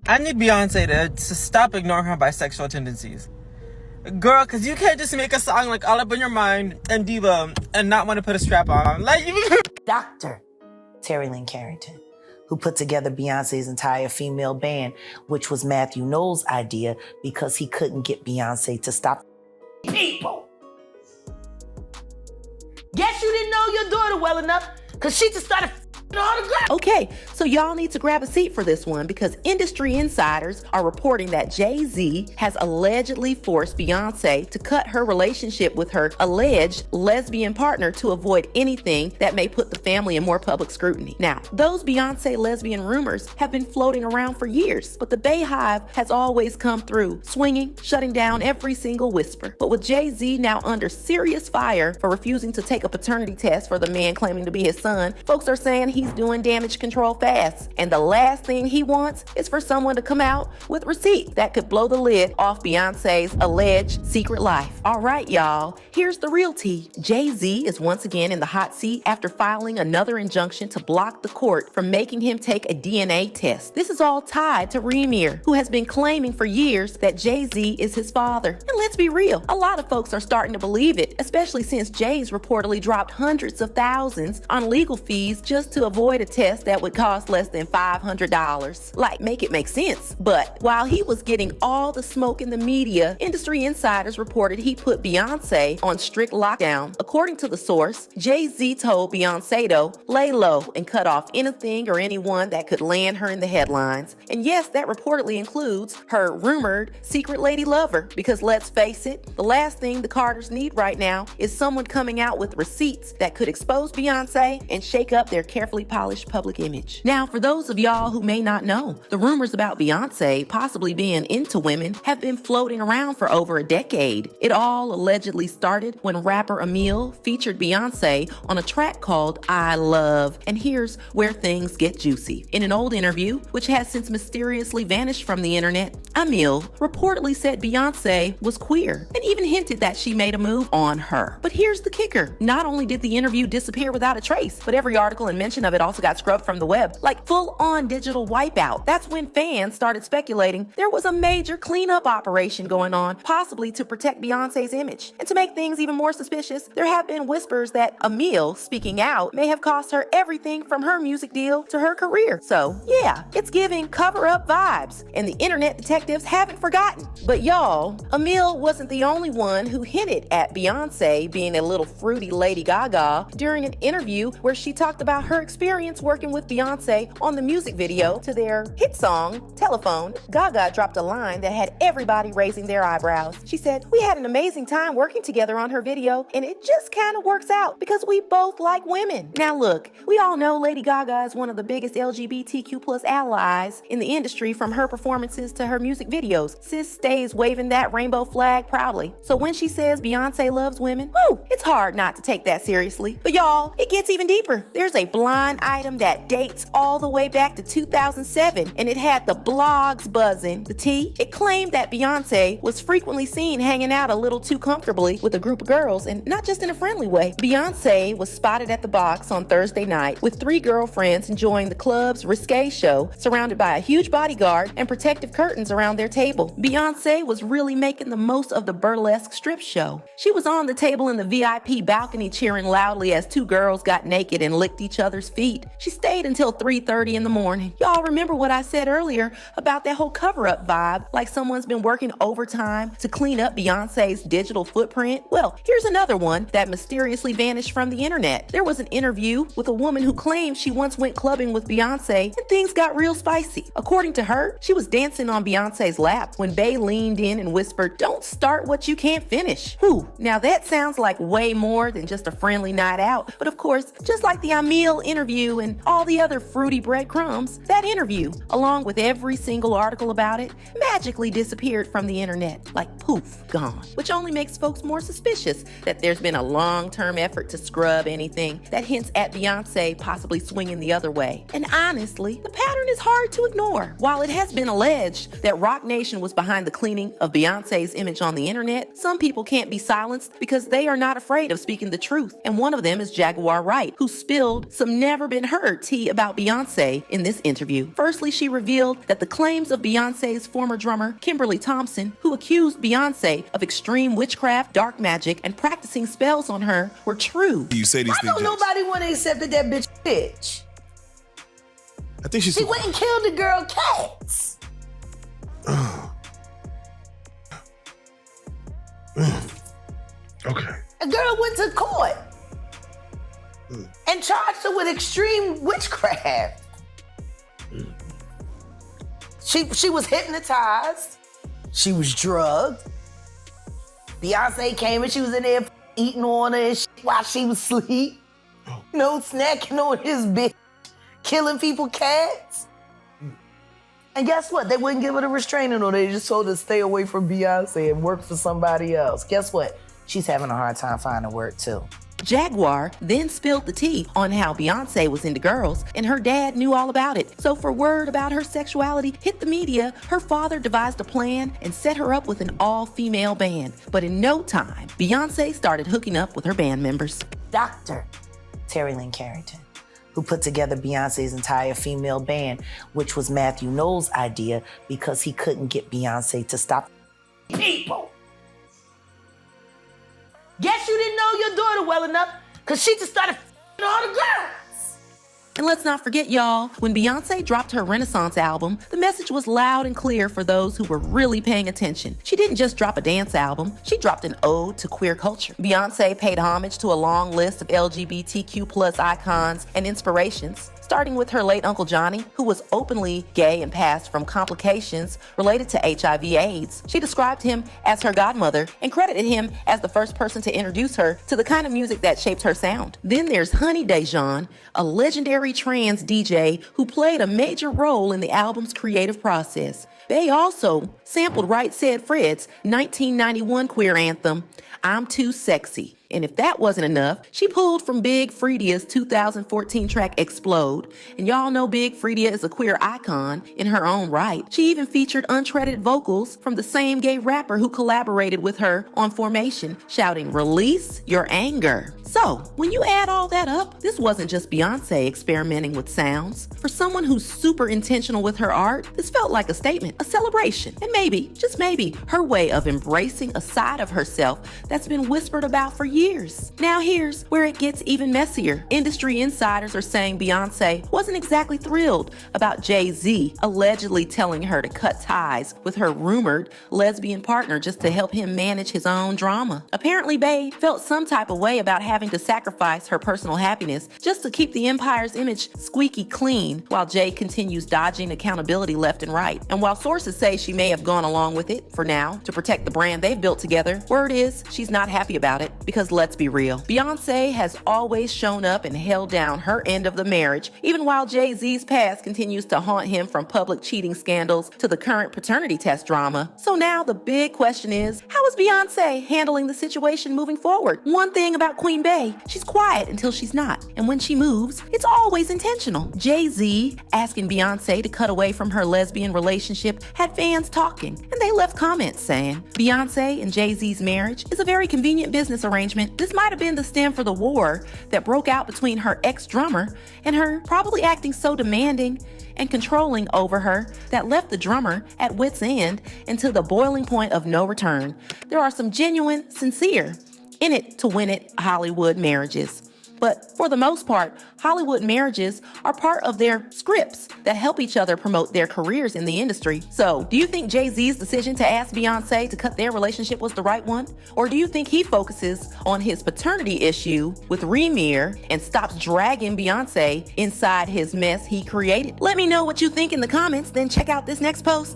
I need Beyonce to stop ignoring her bisexual tendencies. Girl, because you can't just make a song like All Up in Your Mind and Diva and not want to put a strap on. Like, Dr. Terry Lynn Carrington, who put together Beyonce's entire female band, which was Matthew Knowles' idea because he couldn't get Beyonce to stop people. Guess you didn't know your daughter well enough because she just started autograph. Okay, so y'all need to grab a seat for this one because industry insiders are reporting that Jay-Z has allegedly forced Beyonce to cut her relationship with her alleged lesbian partner to avoid anything that may put the family in more public scrutiny. Now, those Beyonce lesbian rumors have been floating around for years, but the Bayhive has always come through, swinging, shutting down every single whisper. But with Jay-Z now under serious fire for refusing to take a paternity test for the man claiming to be his son, folks are saying he's doing damage control fast. And the last thing he wants is for someone to come out with receipts that could blow the lid off Beyonce's alleged secret life. All right, y'all, here's the real tea. Jay-Z is once again in the hot seat after filing another injunction to block the court from making him take a DNA test. This is all tied to Remir, who has been claiming for years that Jay-Z is his father. And let's be real, a lot of folks are starting to believe it, especially since Jay's reportedly dropped hundreds of thousands on legal fees just to avoid a test that would cost less than $500. Like, make it make sense. But while he was getting all the smoke in the media, industry insiders reported he put Beyonce on strict lockdown. According to the source, Jay-Z told Beyonce, though, lay low and cut off anything or anyone that could land her in the headlines. And yes, that reportedly includes her rumored secret lady lover, because let's face it, the last thing the Carters need right now is someone coming out with receipts that could expose Beyonce and shake up their carefully polished public image. Now, for those of y'all who may not know, the rumors about Beyonce possibly being into women have been floating around for over a decade. It all allegedly started when rapper Emil featured Beyonce on a track called I Love. And here's where things get juicy. In an old interview, which has since mysteriously vanished from the internet, Emil reportedly said Beyonce was queer and even hinted that she made a move on her. But here's the kicker. Not only did the interview disappear without a trace, but every article and mention of it also got scrubbed from the web, like full-on digital wipeout. That's when fans started speculating there was a major cleanup operation going on, possibly to protect Beyonce's image. And to make things even more suspicious, there have been whispers that Emil speaking out may have cost her everything from her music deal to her career. So yeah, it's giving cover-up vibes, and the internet detectives haven't forgotten. But y'all, Emil wasn't the only one who hinted at Beyonce being a little fruity Lady Gaga during an interview where she talked about her experience working with Beyonce on the music video to their hit song, Telephone. Gaga dropped a line that had everybody raising their eyebrows. She said, "We had an amazing time working together on her video, and it just kind of works out because we both like women." Now look, we all know Lady Gaga is one of the biggest LGBTQ plus allies in the industry, from her performances to her music videos. Sis stays waving that rainbow flag proudly. So when she says Beyonce loves women, it's hard not to take that seriously. But y'all, it gets even deeper. There's a blind item that dates all the way back to 2007, and it had the blogs buzzing. The tea? It claimed that Beyonce was frequently seen hanging out a little too comfortably with a group of girls, and not just in a friendly way. Beyonce was spotted at the box on Thursday night with 3 girlfriends enjoying the club's risque show, surrounded by a huge bodyguard and protective curtains around their table. Beyonce was really making the most of the burlesque strip show. She was on the table in the VIP balcony cheering loudly as 2 girls got naked and licked each other's feet. She stayed until 3:30 in the morning. Y'all remember what I said earlier about that whole cover-up vibe, like someone's been working overtime to clean up Beyonce's digital footprint? Well, here's another one that mysteriously vanished from the internet. There was an interview with a woman who claimed she once went clubbing with Beyonce and things got real spicy. According to her, she was dancing on Beyonce's lap when Bey leaned in and whispered, "Don't start what you can't finish." Now that sounds like way more than just a friendly night out. But of course, just like the Emil interview and all the other fruity breadcrumbs, that interview, along with every single article about it, magically disappeared from the internet, like poof, gone. Which only makes folks more suspicious that there's been a long-term effort to scrub anything that hints at Beyonce possibly swinging the other way. And honestly, the pattern is hard to ignore. While it has been alleged that Roc Nation was behind the cleaning of Beyonce's image on the internet, some people can't be silenced because they are not afraid of speaking the truth. And one of them is Jaguar Wright, who spilled some never been heard tea about Beyonce in this interview. Firstly, she revealed that the claims of Beyonce's former drummer, Kimberly Thompson, who accused Beyonce of extreme witchcraft, dark magic, and practicing spells on her, were true. You say these Why things. don't nobody want to accept that bitch? I think she's. She went and killed the girl Cats. Okay. A girl went to court and charged her with extreme witchcraft. She was hypnotized. She was drugged. Beyonce came and she was in there eating on her and shit while she was asleep. Snacking on his bitch, killing people cats. And guess what? They wouldn't give her the restraining order. They just told her to stay away from Beyonce and work for somebody else. Guess what? She's having a hard time finding work too. Jaguar then spilled the tea on how Beyonce was into girls, and her dad knew all about it. So for word about her sexuality hit the media, her father devised a plan and set her up with an all-female band. But in no time, Beyonce started hooking up with her band members. Dr. Terry Lynn Carrington, who put together Beyonce's entire female band, which was Matthew Knowles' idea because he couldn't get Beyonce to stop people. Guess you didn't know your daughter well enough because she just started all the girls. And let's not forget, y'all, when Beyonce dropped her Renaissance album, the message was loud and clear for those who were really paying attention. She didn't just drop a dance album, she dropped an ode to queer culture. Beyonce paid homage to a long list of LGBTQ+ icons and inspirations, starting with her late Uncle Johnny, who was openly gay and passed from complications related to HIV/AIDS. She described him as her godmother and credited him as the first person to introduce her to the kind of music that shaped her sound. Then there's Honey Dejan, a legendary trans DJ who played a major role in the album's creative process. Bey also sampled Right Said Fred's 1991 queer anthem, I'm Too Sexy. And if that wasn't enough, she pulled from Big Freedia's 2014 track Explode. And y'all know Big Freedia is a queer icon in her own right. She even featured uncredited vocals from the same gay rapper who collaborated with her on Formation, shouting, "Release your anger." So, when you add all that up, this wasn't just Beyonce experimenting with sounds. For someone who's super intentional with her art, this felt like a statement, a celebration, and maybe, just maybe, her way of embracing a side of herself that's been whispered about for years. Now here's where it gets even messier. Industry insiders are saying Beyonce wasn't exactly thrilled about Jay-Z allegedly telling her to cut ties with her rumored lesbian partner just to help him manage his own drama. Apparently, Bey felt some type of way about having to sacrifice her personal happiness just to keep the empire's image squeaky clean, while Jay continues dodging accountability left and right. And while sources say she may have gone along with it for now to protect the brand they've built together, word is she's not happy about it, because let's be real, Beyonce has always shown up and held down her end of the marriage, even while Jay-Z's past continues to haunt him, from public cheating scandals to the current paternity test drama. So now the big question is, how is Beyonce handling the situation moving forward? One thing about Queen Bey, she's quiet until she's not, and when she moves, it's always intentional. Jay-Z asking Beyonce to cut away from her lesbian relationship had fans talking, and they left comments saying, Beyonce and Jay-Z's marriage is a very convenient business arrangement. This might have been the stem for the war that broke out between her ex-drummer and her, probably acting so demanding and controlling over her that left the drummer at wit's end and to the boiling point of no return. There are some genuine, sincere, in it to win it Hollywood marriages. But for the most part, Hollywood marriages are part of their scripts that help each other promote their careers in the industry. So, do you think Jay-Z's decision to ask Beyonce to cut their relationship was the right one? Or do you think he focuses on his paternity issue with Remir and stops dragging Beyonce inside his mess he created? Let me know what you think in the comments, then check out this next post.